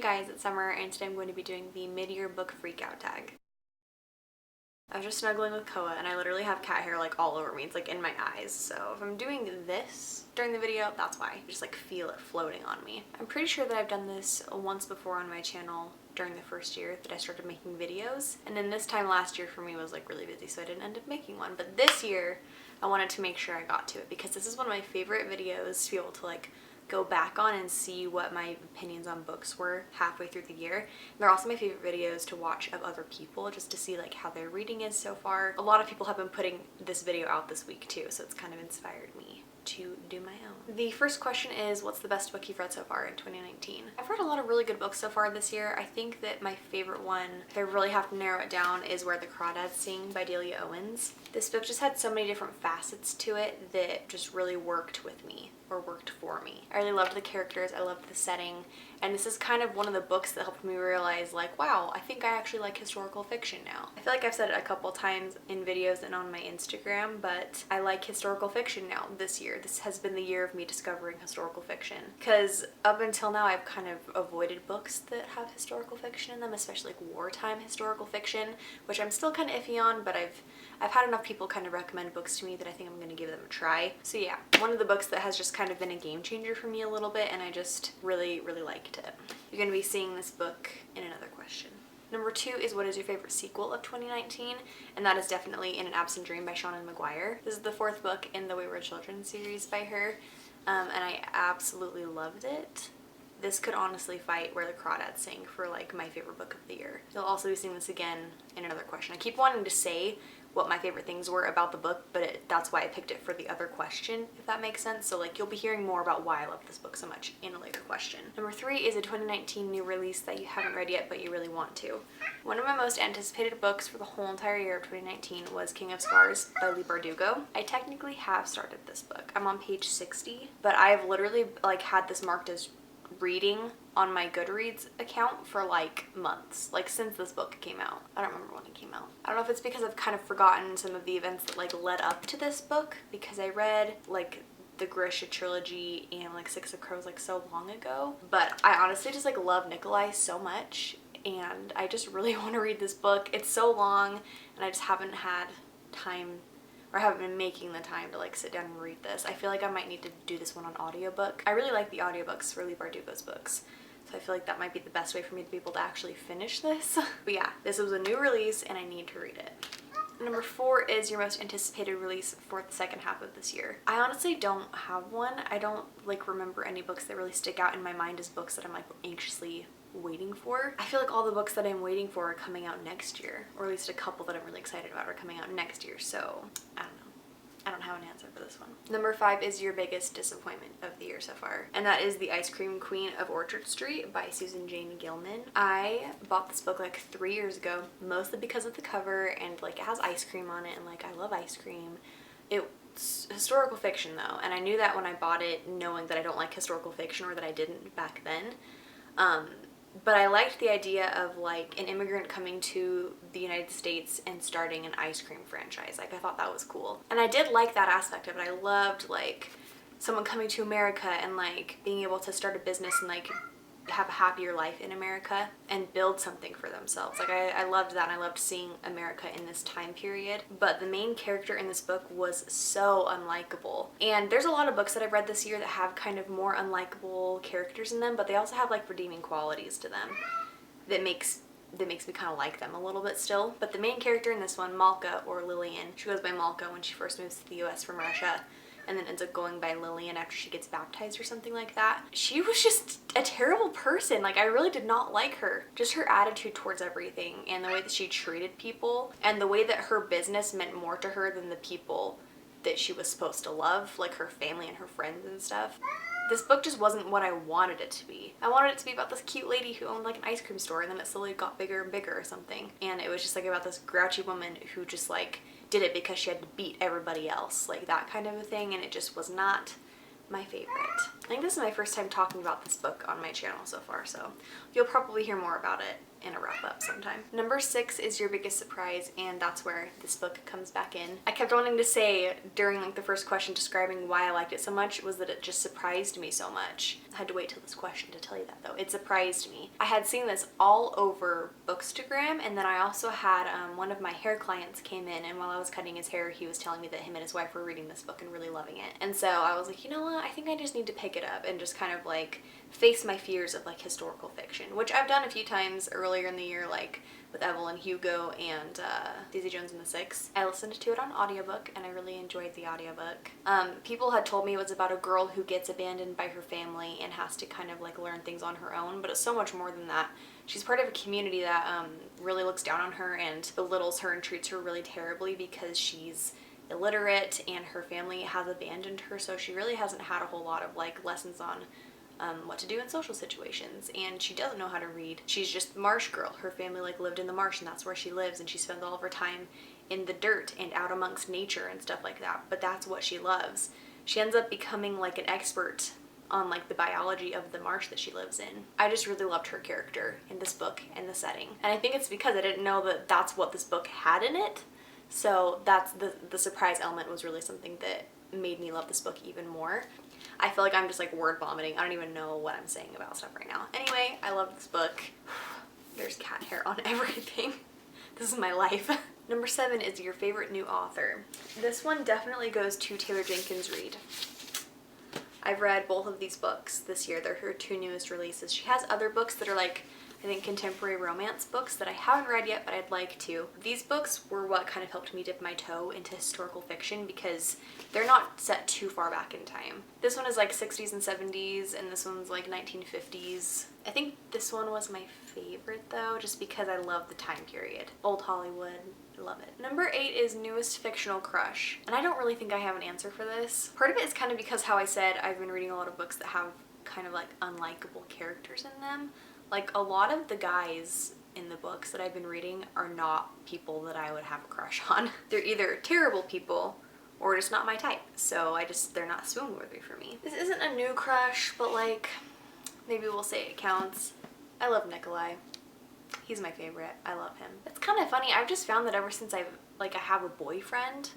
guys, it's Summer and today I'm going to be doing the mid-year book freakout tag. I was just snuggling with Koa and I literally have cat hair like all over me. It's like in my eyes. So if I'm doing this during the video, that's why. I just like feel it floating on me. I'm pretty sure that I've done this once before on my channel during the first year that I started making videos. And then this time last year for me was like really busy, so I didn't end up making one. But this year I wanted to make sure I got to it because this is one of my favorite videos to be able to like go back on and see what my opinions on books were halfway through the year. And they're also my favorite videos to watch of other people just to see like how their reading is so far. A lot of people have been putting this video out this week too, so it's kind of inspired me to do my own. The first question is, what's the best book you've read so far in 2019? I've read a lot of really good books so far this year. I think that my favorite one, if I really have to narrow it down, is Where the Crawdads Sing by Delia Owens. This book just had so many different facets to it that just really worked with me, or worked for me. I really loved the characters, I loved the setting, and this is kind of one of the books that helped me realize like, wow, I think I actually like historical fiction now. I feel like I've said it a couple times in videos and on my Instagram, but I like historical fiction now this year. This has been the year of me discovering historical fiction, because up until now I've kind of avoided books that have historical fiction in them, especially like wartime historical fiction, which I'm still kind of iffy on, but I've had enough people kind of recommend books to me that I think I'm going to give them a try. So yeah, one of the books that has just kind of been a game changer for me a little bit, and I just really liked it. You're going to be seeing this book in another question. Number 2 is, what is your favorite sequel of 2019? And that is definitely In an Absent Dream by Seanan McGuire. This is the 4th book in the Wayward Children series by her, and I absolutely loved it. This could honestly fight Where the Crawdads Sing for like my favorite book of the year. You'll also be seeing this again in another question. I keep wanting to say what my favorite things were about the book, but that's why I picked it for the other question, if that makes sense. So like you'll be hearing more about why I love this book so much in a later question. Number 3 is a 2019 new release that you haven't read yet but you really want to. One of my most anticipated books for the whole entire year of 2019 was King of Scars by Leigh Bardugo. I technically have started this book. I'm on page 60, but I've literally like had this marked as reading on my Goodreads account for like months, like since this book came out. I don't remember when it came out. I don't know if it's because I've kind of forgotten some of the events that like led up to this book, because I read like the Grisha trilogy and like Six of Crows like so long ago, but I honestly just like love Nikolai so much and I just really want to read this book. It's so long and I just haven't had time, or haven't been making the time to like sit down and read this. I feel like I might need to do this one on audiobook. I really like the audiobooks for Leigh Bardugo's books, so I feel like that might be the best way for me to be able to actually finish this. But yeah, this was a new release and I need to read it. Number 4 is your most anticipated release for the second half of this year. I honestly don't have one. I don't like remember any books that really stick out in my mind as books that I'm like anxiously waiting for. I feel like all the books that I'm waiting for are coming out next year, or at least a couple that I'm really excited about are coming out next year, so I don't know. I don't have an answer for this one. Number 5 is your biggest disappointment of the year so far, and that is The Ice Cream Queen of Orchard Street by Susan Jane Gilman. I bought this book like 3 years ago, mostly because of the cover and like it has ice cream on it and like I love ice cream. It's historical fiction though, and I knew that when I bought it, knowing that I don't like historical fiction, or that I didn't back then. But I liked the idea of like an immigrant coming to the United States and starting an ice cream franchise. Like I thought that was cool. And I did like that aspect of it. I loved like someone coming to America and like being able to start a business and like have a happier life in America and build something for themselves. Like I loved that, and I loved seeing America in this time period. But the main character in this book was so unlikable. And there's a lot of books that I've read this year that have kind of more unlikable characters in them, but they also have like redeeming qualities to them that makes me kind of like them a little bit still. But the main character in this one, Malka, or Lillian, she goes by Malka when she first moves to the US from Russia, and then ends up going by Lillian after she gets baptized or something like that. She was just a terrible person. Like I really did not like her. Just her attitude towards everything and the way that she treated people and the way that her business meant more to her than the people that she was supposed to love, like her family and her friends and stuff. This book just wasn't what I wanted it to be. I wanted it to be about this cute lady who owned like an ice cream store, and then it slowly got bigger and bigger or something. And it was just like about this grouchy woman who just like did it because she had to beat everybody else, like that kind of a thing, and it just was not my favorite. I think this is my first time talking about this book on my channel so far, so you'll probably hear more about it in a wrap up sometime. Number 6 is your biggest surprise, and that's where this book comes back in. I kept wanting to say during like the first question describing why I liked it so much was that it just surprised me so much. I had to wait till this question to tell you that though. It surprised me. I had seen this all over Bookstagram, and then I also had one of my hair clients came in, and while I was cutting his hair he was telling me that him and his wife were reading this book and really loving it. And so I was like, you know what, I think I just need to pick it up and just kind of like face my fears of like historical fiction, which I've done a few times earlier in the year, like with Evelyn Hugo and Daisy Jones and the Six. I listened to it on audiobook and I really enjoyed the audiobook. People had told me it was about a girl who gets abandoned by her family and has to kind of like learn things on her own, but it's so much more than that. She's part of a community that really looks down on her and belittles her and treats her really terribly because she's illiterate and her family has abandoned her, so she really hasn't had a whole lot of like lessons on what to do in social situations, and she doesn't know how to read. She's just marsh girl. Her family like lived in the marsh and that's where she lives, and she spends all of her time in the dirt and out amongst nature and stuff like that, but that's what she loves. She ends up becoming like an expert on like the biology of the marsh that she lives in. I just really loved her character in this book and the setting, and I think it's because I didn't know that that's what this book had in it, so that's the surprise element was really something that made me love this book even more. I feel like I'm just like word vomiting. I don't even know what I'm saying about stuff right now. Anyway, I love this book. There's cat hair on everything. This is my life. Number 7 is your favorite new author. This one definitely goes to Taylor Jenkins Reid. I've read both of these books this year. They're her 2 newest releases. She has other books that are like, I think, contemporary romance books that I haven't read yet, but I'd like to. These books were what kind of helped me dip my toe into historical fiction because they're not set too far back in time. This one is like 60s and 70s, and this one's like 1950s. I think this one was my favorite though, just because I love the time period. Old Hollywood. I love it. Number 8 is newest fictional crush. And I don't really think I have an answer for this. Part of it is kind of because how I said I've been reading a lot of books that have kind of like unlikable characters in them. Like a lot of the guys in the books that I've been reading are not people that I would have a crush on. They're either terrible people or just not my type. So they're not swoon worthy for me. This isn't a new crush, but like maybe we'll say it counts. I love Nikolai. He's my favorite. I love him. It's kind of funny. I've just found that ever since I have a boyfriend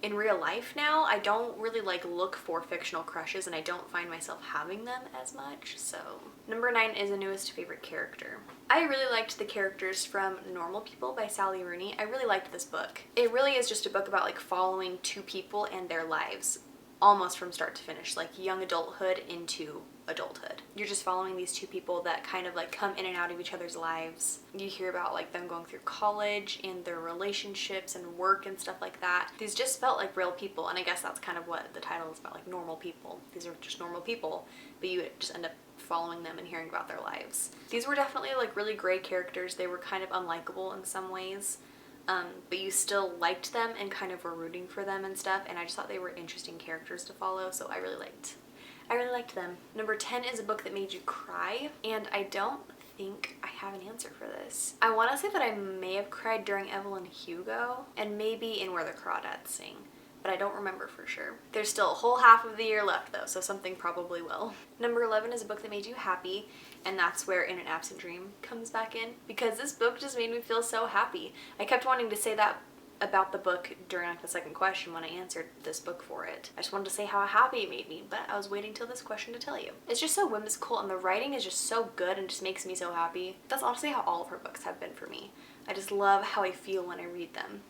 in real life now, I don't really like look for fictional crushes and I don't find myself having them as much. So number 9 is a newest favorite character. I really liked the characters from Normal People by Sally Rooney. I really liked this book. It really is just a book about like following 2 people and their lives almost from start to finish, like young adulthood into adulthood. You're just following these 2 people that kind of like come in and out of each other's lives. You hear about like them going through college and their relationships and work and stuff like that. These just felt like real people, and I guess that's kind of what the title is about, like normal people. These are just normal people, but you just end up following them and hearing about their lives. These were definitely like really great characters. They were kind of unlikable in some ways. But you still liked them and kind of were rooting for them and stuff, and I just thought they were interesting characters to follow, so I really liked them. Number 10 is a book that made you cry, and I don't think I have an answer for this. I want to say that I may have cried during Evelyn Hugo, and maybe in Where the Crawdads Sing, but I don't remember for sure. There's still a whole half of the year left though, so something probably will. Number 11 is a book that made you happy, and that's where In an Absent Dream comes back in, because this book just made me feel so happy. I kept wanting to say that about the book during like the second question when I answered this book for it. I just wanted to say how happy it made me, but I was waiting till this question to tell you. It's just so whimsical and the writing is just so good and just makes me so happy. That's honestly how all of her books have been for me. I just love how I feel when I read them.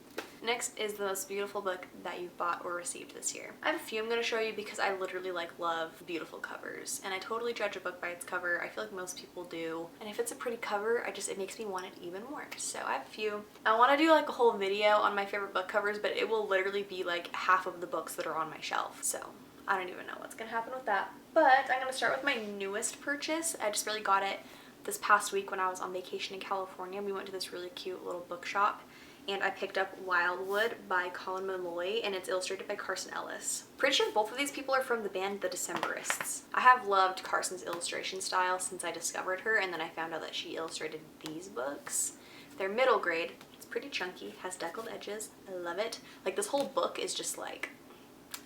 Next is the most beautiful book that you've bought or received this year. I have a few I'm going to show you because I literally like love beautiful covers, and I totally judge a book by its cover. I feel like most people do, and if it's a pretty cover, it makes me want it even more. So I have a few. I want to do like a whole video on my favorite book covers, but it will literally be like half of the books that are on my shelf, so I don't even know what's going to happen with that. But I'm going to start with my newest purchase. I just really got it this past week when I was on vacation in California. We went to this really cute little bookshop, and I picked up Wildwood by Colin Malloy, and it's illustrated by Carson Ellis. Pretty sure both of these people are from the band The Decemberists. I have loved Carson's illustration style since I discovered her, and then I found out that she illustrated these books. They're middle grade. It's pretty chunky, has deckled edges. I love it. Like, this whole book is just like,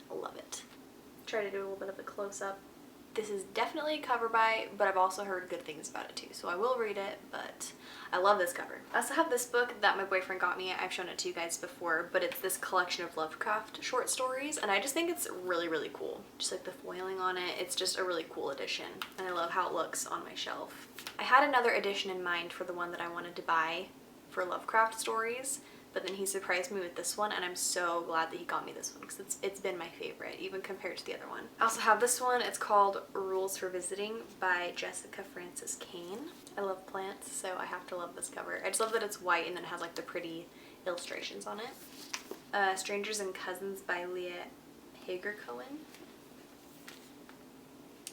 I love it. Try to do a little bit of a close-up. This is definitely a cover buy, but I've also heard good things about it too, so I will read it, but I love this cover. I also have this book that my boyfriend got me. I've shown it to you guys before, but it's this collection of Lovecraft short stories, and I just think it's really, really cool. Just like the foiling on it, it's just a really cool edition, and I love how it looks on my shelf. I had another edition in mind for the one that I wanted to buy for Lovecraft stories, but then he surprised me with this one, and I'm so glad that he got me this one because it's been my favorite, even compared to the other one. I also have this one. It's called Rules for Visiting by Jessica Frances Kane. I love plants, so I have to love this cover. I just love that it's white and then it has like the pretty illustrations on it. Strangers and Cousins by Leah Hager Cohen.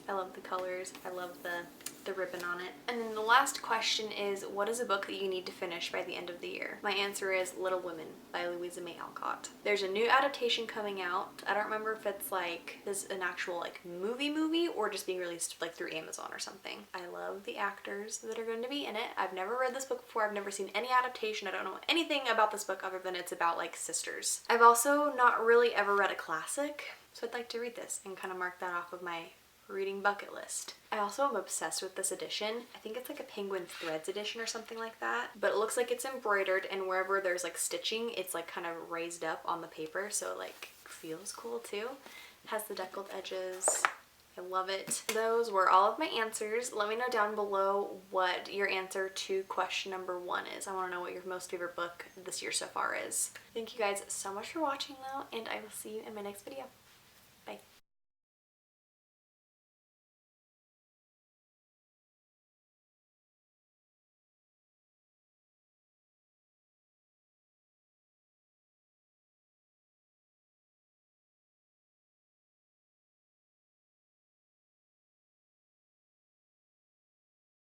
I love the colors. I love the ribbon on it. And then the last question is, what is a book that you need to finish by the end of the year? My answer is Little Women by Louisa May Alcott. There's a new adaptation coming out. I don't remember if it's like an actual like movie or just being released like through Amazon or something. I love the actors that are going to be in it. I've never read this book before. I've never seen any adaptation. I don't know anything about this book other than it's about like sisters. I've also not really ever read a classic, so I'd like to read this and kind of mark that off of my reading bucket list. I also am obsessed with this edition. I think it's like a Penguin Threads edition or something like that, but it looks like it's embroidered, and wherever there's like stitching, it's like kind of raised up on the paper, so it like feels cool too. It has the deckled edges. I love it. Those were all of my answers. Let me know down below what your answer to question number 1 is. I want to know what your most favorite book this year so far is. Thank you guys so much for watching though, and I will see you in my next video. Bye.